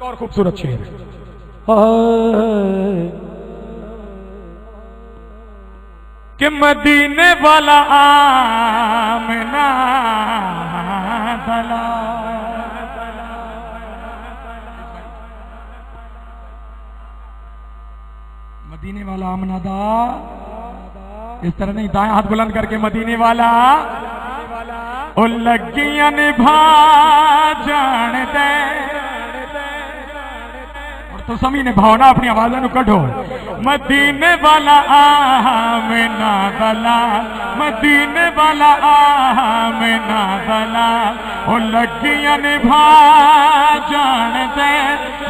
और खूबसूरत शेर कि मदीने वाला आमना दला, मदीने वाला आमना दा, इस तरह नहीं, दाएं हाथ बुलंद करके मदीने वाला ओ लगियां निभा जान दे। और तो समी ने भावना अपनी आवाज़ों को कढ़ो। मदीने वाला आमना दला, मदीने वाला आमना दला, ओ लगियां निभा जान दे।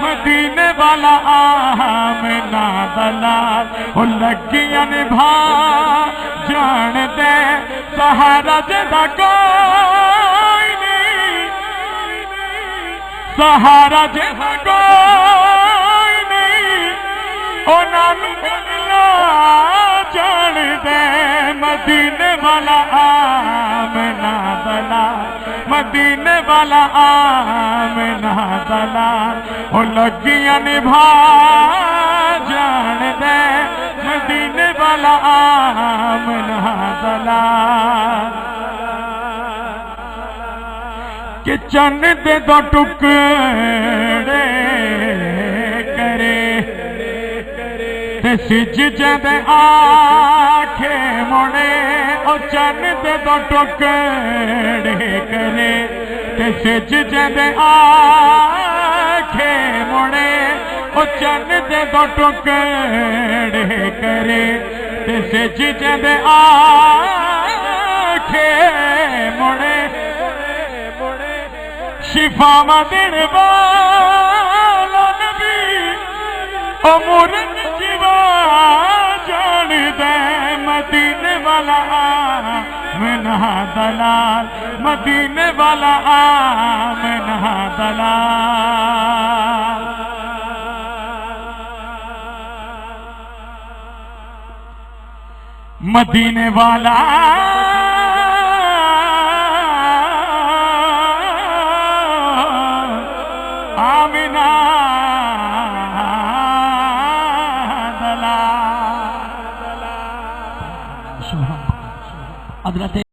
मदीने वाला आमना दला, ओ लगियां निभा जान दे। सहारा जदा कोई नहीं, सहारा जदा कोई नहीं, ओ नानू गल्ला जान दे। मदीने वाला आमना दला, मदीने वाला आमना दला, ओ लगियां निभा जान दे। मदीने वाला आमना दला कि चन्न दे दो टुकड़े करे ते सिज जद आखे मुड़े। ओ चन्न दे दो टुकड़े करे ते सिज जद आखे मुड़े। ओ चन्न दे दो टुकड़े करे ते सिज जद आखे मुड़े। शिफावा दिन वाला नबी ओ मुरन जीवा जान दे। मदीने वाला आमना दलाल, मदीने वाला आमना दलाल। मदीने वाला आमिना दला।